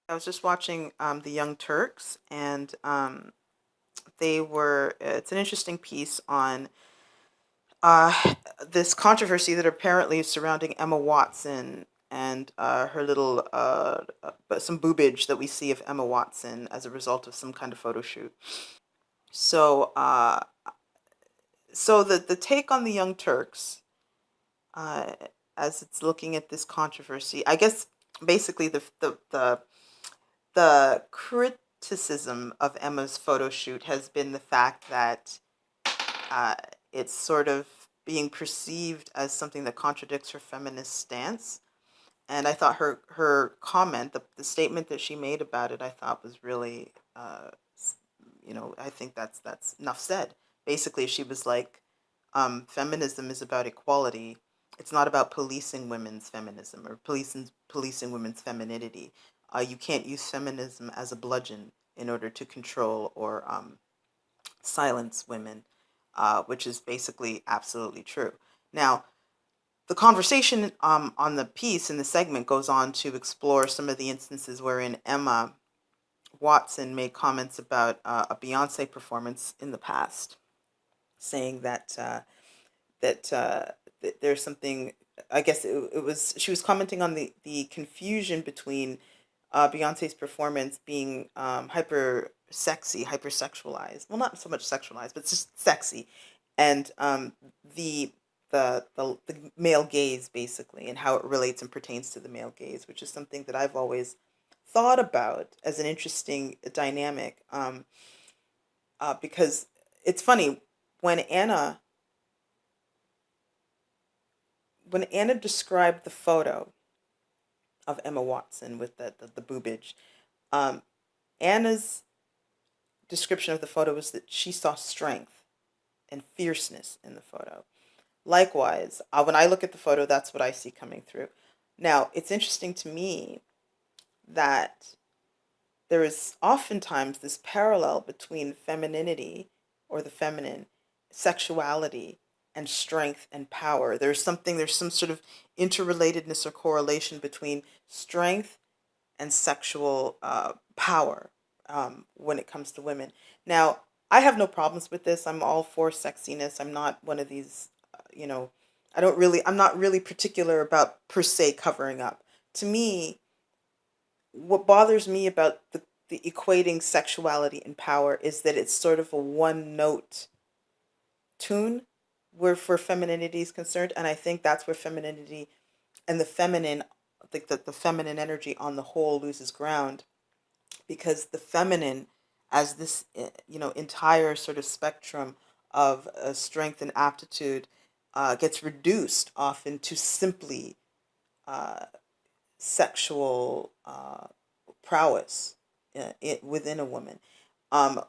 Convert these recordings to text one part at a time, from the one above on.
I was just watching the Young Turks, and it's an interesting piece on this controversy that apparently is surrounding Emma Watson and her little, but some boobage that we see of Emma Watson as a result of some kind of photo shoot. So, the take on the Young Turks, uh, as it's looking at this controversy, I guess basically the criticism of Emma's photo shoot has been the fact that uh, it's sort of being perceived as something that contradicts her feminist stance. And I thought her comment, the statement that she made about it, I thought was really, I think that's enough said. Basically, she was like, feminism is about equality. It's not about policing women's feminism or policing women's femininity. You can't use feminism as a bludgeon in order to control or silence women, which is basically absolutely true. Now, the conversation on the piece in the segment goes on to explore some of the instances wherein Emma Watson made comments about a Beyonce performance in the past, saying that there's something. I guess it was she was commenting on the confusion between Beyonce's performance being hyper sexy, hyper sexualized. Well, not so much sexualized, but it's just sexy, and the the male gaze basically, and how it relates and pertains to the male gaze, which is something that I've always thought about as an interesting dynamic. Because it's funny when Anna described the photo of Emma Watson with the boobage. Um, Anna's description of the photo was that she saw strength and fierceness in the photo. Likewise, when I look at the photo, that's what I see coming through. Now, it's interesting to me that there is oftentimes this parallel between femininity or the feminine, sexuality, and strength and power. There's some sort of interrelatedness or correlation between strength and sexual power when it comes to women. Now, I have no problems with this. I'm all for sexiness. I'm not one of these, I'm not really particular about per se covering up. To me, what bothers me about the equating sexuality and power is that it's sort of a one note tune where femininity is concerned. And I think that's where femininity and the feminine, I think that the feminine energy on the whole loses ground, because the feminine as this entire sort of spectrum of strength and aptitude gets reduced often to simply uh, sexual prowess within a woman. Um,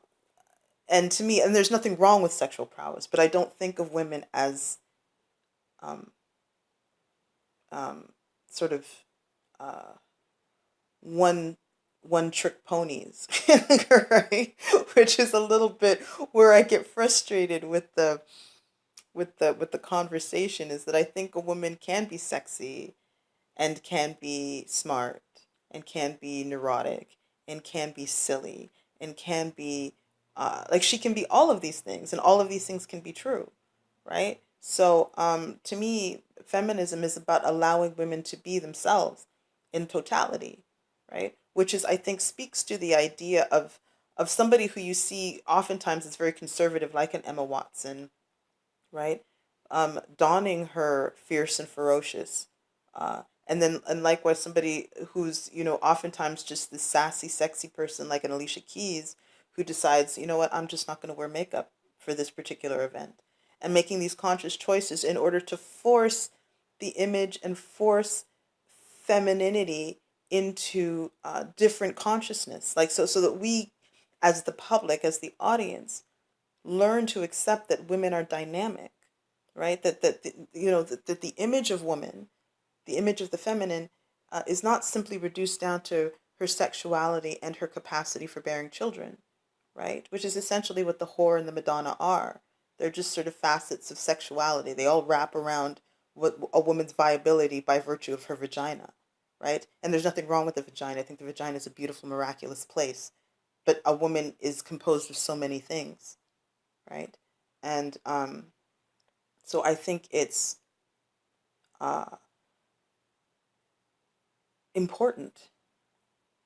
and to me, and there's nothing wrong with sexual prowess, but I don't think of women as um, um, sort of uh, one one trick ponies, right? Which is a little bit where I get frustrated with the conversation, is that I think a woman can be sexy and can be smart and can be neurotic and can be silly and can be like she can be all of these things, and all of these things can be true, right? So to me, feminism is about allowing women to be themselves in totality, right? Which is, I think, speaks to the idea of somebody who you see oftentimes is very conservative, like an Emma Watson, right? Donning her fierce and ferocious, and likewise somebody who's oftentimes just this sassy, sexy person like an Alicia Keys, who decides, you know what, I'm just not going to wear makeup for this particular event, and making these conscious choices in order to force the image and force femininity into different consciousness, like so that we, as the public, as the audience, learn to accept that women are dynamic, right? That the image of woman, the image of the feminine, is not simply reduced down to her sexuality and her capacity for bearing children, right? Which is essentially what the whore and the Madonna are. They're just sort of facets of sexuality. They all wrap around what a woman's viability by virtue of her vagina, right? And there's nothing wrong with the vagina. I think the vagina is a beautiful, miraculous place. But a woman is composed of so many things, right? And so I think it's uh, important,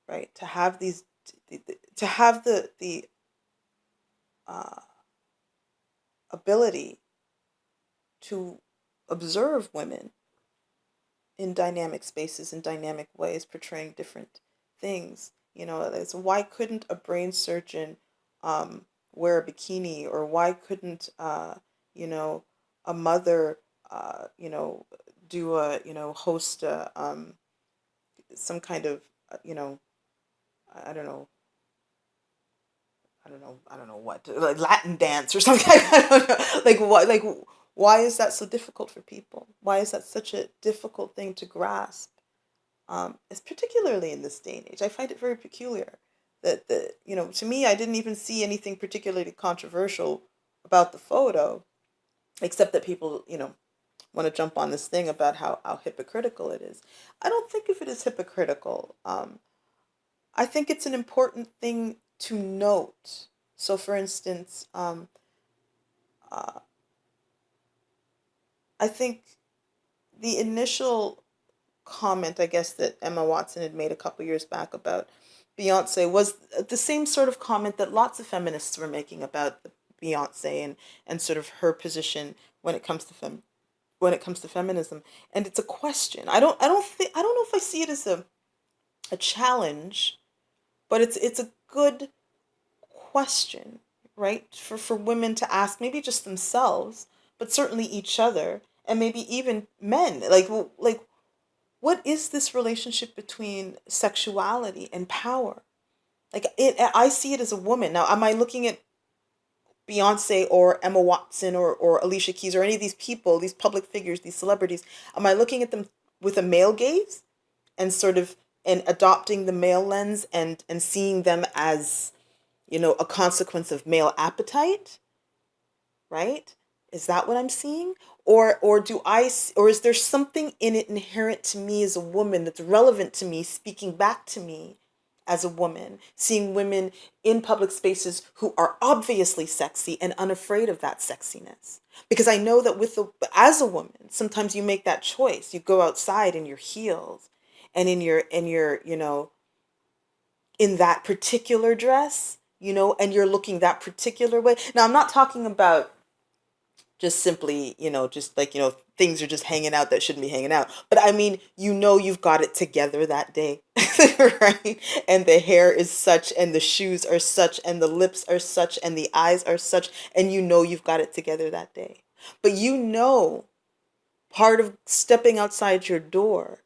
right, to have these, to have the uh, ability to observe women in dynamic spaces, in dynamic ways, portraying different things. It's why couldn't a brain surgeon wear a bikini, or why couldn't you know a mother do a host some kind of I don't know, I don't know what, like Latin dance or something. I don't know. Why is that so difficult for people? Why is that such a difficult thing to grasp? It's particularly in this day and age. I find it very peculiar that to me, I didn't even see anything particularly controversial about the photo, except that people, want to jump on this thing about how hypocritical it is. I don't think of it as hypocritical. I think it's an important thing to note. So, for instance, uh, I think the initial comment, I guess, that Emma Watson had made a couple years back about Beyonce was the same sort of comment that lots of feminists were making about Beyonce and sort of her position when it comes to feminism. And it's a question. I don't know if I see it as a challenge, but it's a good question, right? For women to ask, maybe just themselves, but certainly each other, and maybe even men. What is this relationship between sexuality and power? I see it as a woman. Now, am I looking at Beyonce or Emma Watson or Alicia Keys or any of these people, these public figures, these celebrities? Am I looking at them with a male gaze and sort of and adopting the male lens and seeing them as, a consequence of male appetite, right? Is that what I'm seeing? Or is there something in it inherent to me as a woman that's relevant to me, speaking back to me as a woman, seeing women in public spaces who are obviously sexy and unafraid of that sexiness? Because I know that as a woman, sometimes you make that choice. You go outside in your heels and in your in that particular dress, and you're looking that particular way. Now, I'm not talking about just simply, just like, things are just hanging out that shouldn't be hanging out. But I mean, you've got it together that day, right? And the hair is such, and the shoes are such, and the lips are such, and the eyes are such, and you've got it together that day. But part of stepping outside your door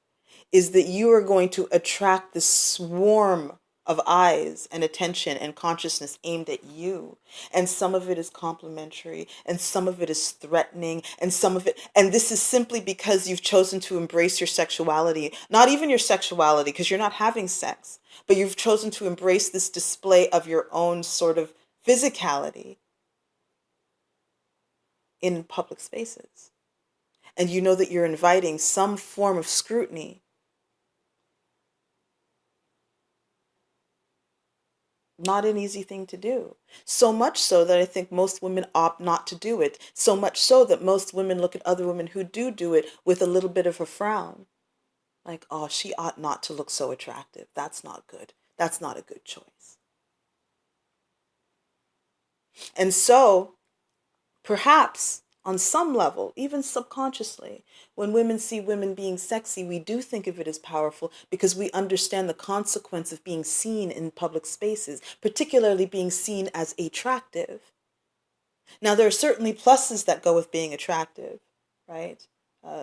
is that you are going to attract this swarm of eyes and attention and consciousness aimed at you. And some of it is complimentary, and some of it is threatening, and this is simply because you've chosen to embrace your sexuality, not even your sexuality, because you're not having sex, but you've chosen to embrace this display of your own sort of physicality in public spaces. And you know that you're inviting some form of scrutiny. Not an easy thing to do. So much so that I think most women opt not to do it. So much so that most women look at other women who do it with a little bit of a frown. Like, oh, she ought not to look so attractive. That's not good. That's not a good choice. And so, perhaps on some level, even subconsciously, when women see women being sexy, we do think of it as powerful because we understand the consequence of being seen in public spaces, particularly being seen as attractive. Now, there are certainly pluses that go with being attractive, right?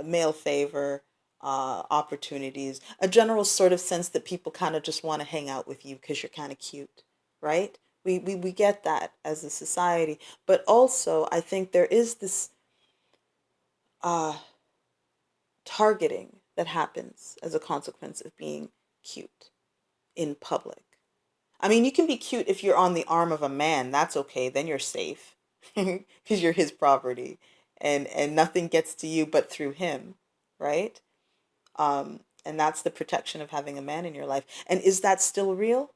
Male favor, opportunities, a general sort of sense that people kind of just want to hang out with you because you're kind of cute, right? We get that as a society. But also, I think there is this uh, targeting that happens as a consequence of being cute in public. I mean, you can be cute if you're on the arm of a man. That's okay. Then you're safe because you're his property, and nothing gets to you but through him, right? And that's the protection of having a man in your life. And is that still real?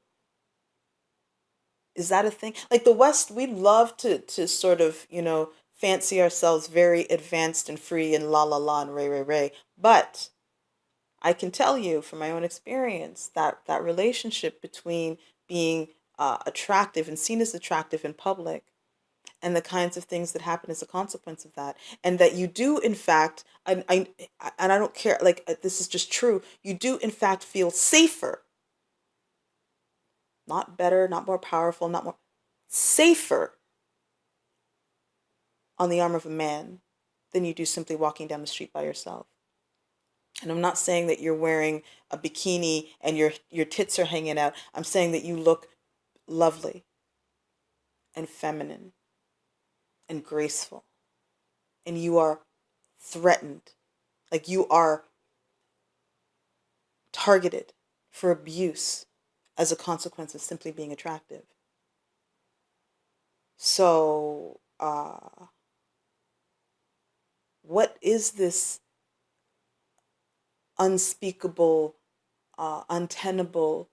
Is that a thing? Like the West, we love to sort of, fancy ourselves very advanced and free and la la la and ray ray ray. But I can tell you from my own experience that that relationship between being attractive and seen as attractive in public and the kinds of things that happen as a consequence of that, and that you do in fact, and I don't care, like this is just true, you do in fact feel safer, not better, not more powerful, not more, safer on the arm of a man than you do simply walking down the street by yourself. And I'm not saying that you're wearing a bikini and your tits are hanging out. I'm saying that you look lovely and feminine and graceful, and you are threatened, like you are targeted for abuse as a consequence of simply being attractive. So, what is this unspeakable, untenable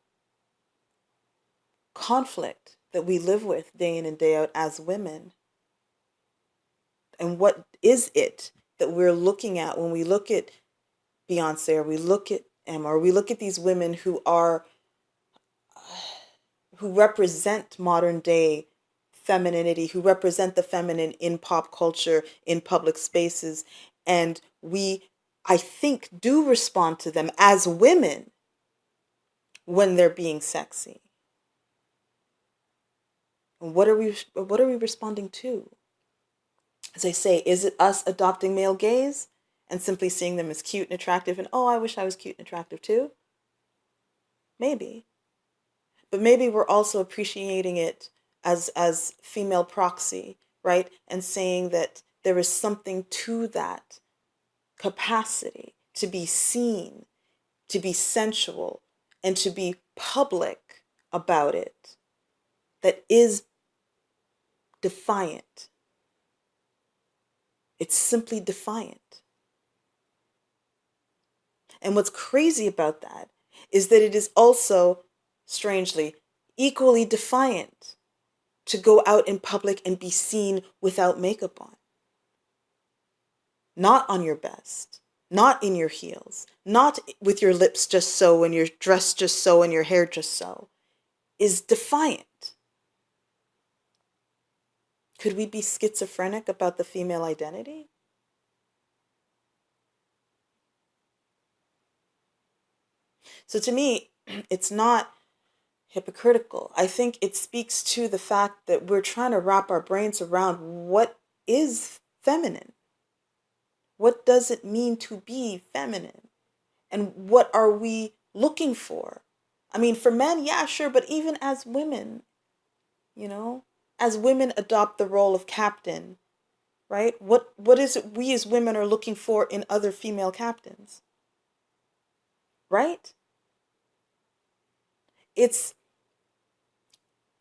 conflict that we live with day in and day out as women? And what is it that we're looking at when we look at Beyonce, or we look at Emma, or we look at these women who represent modern day femininity, who represent the feminine in pop culture, in public spaces, and we, I think, do respond to them as women when they're being sexy. And what are we responding to? As I say, is it us adopting male gaze and simply seeing them as cute and attractive and, oh, I wish I was cute and attractive too? Maybe. But maybe we're also appreciating it as female proxy, right? And saying that there is something to that capacity to be seen, to be sensual, and to be public about it that is defiant. It's simply defiant. And what's crazy about that is that it is also, strangely, equally defiant to go out in public and be seen without makeup on. Not on your best, not in your heels, not with your lips just so and your dress just so and your hair just so, is defiant. Could we be schizophrenic about the female identity? So to me, it's not hypocritical. I think it speaks to the fact that we're trying to wrap our brains around what is feminine. What does it mean to be feminine? And what are we looking for? I mean, for men, yeah, sure, but even as women, as women adopt the role of captain, right? What is it we as women are looking for in other female captains? Right? It's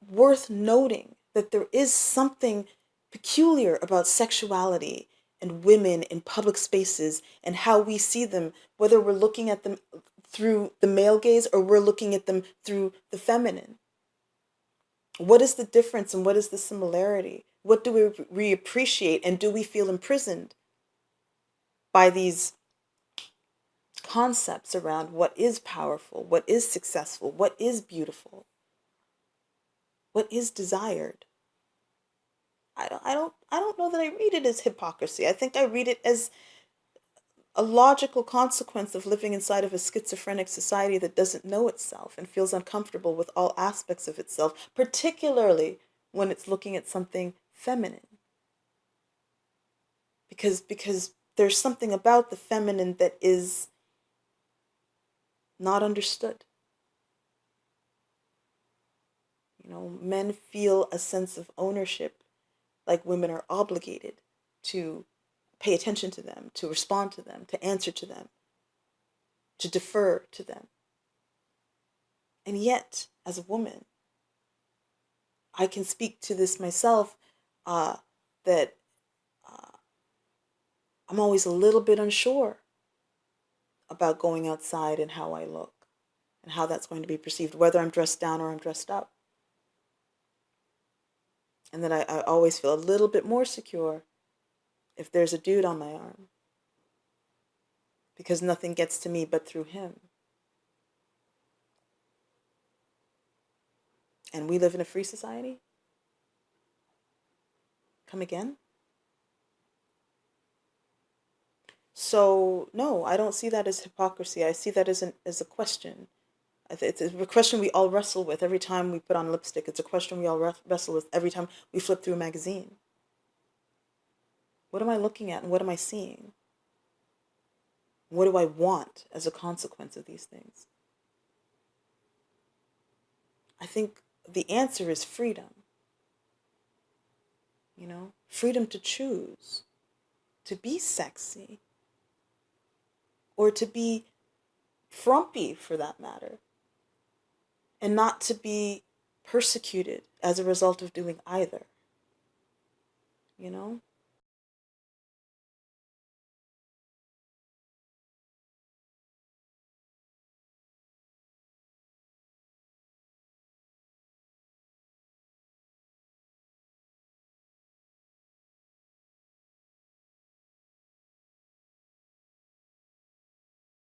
worth noting that there is something peculiar about sexuality and women in public spaces and how we see them, whether we're looking at them through the male gaze or we're looking at them through the feminine. What is the difference and what is the similarity? What do we appreciate, and do we feel imprisoned by these concepts around what is powerful, what is successful, what is beautiful, what is desired? I don't know that I read it as hypocrisy. I think I read it as a logical consequence of living inside of a schizophrenic society that doesn't know itself and feels uncomfortable with all aspects of itself, particularly when it's looking at something feminine. Because there's something about the feminine that is not understood. Men feel a sense of ownership, like women are obligated to pay attention to them, to respond to them, to answer to them, to defer to them. And yet, as a woman, I can speak to this myself, that I'm always a little bit unsure about going outside and how I look and how that's going to be perceived, whether I'm dressed down or I'm dressed up. And then I always feel a little bit more secure if there's a dude on my arm, because nothing gets to me but through him. And we live in a free society? Come again? So, no, I don't see that as hypocrisy. I see that as a question. It's a question we all wrestle with every time we put on lipstick. It's a question we all wrestle with every time we flip through a magazine. What am I looking at and what am I seeing? What do I want as a consequence of these things? I think the answer is freedom. Freedom to choose, to be sexy, or to be frumpy for that matter, and not to be persecuted as a result of doing either.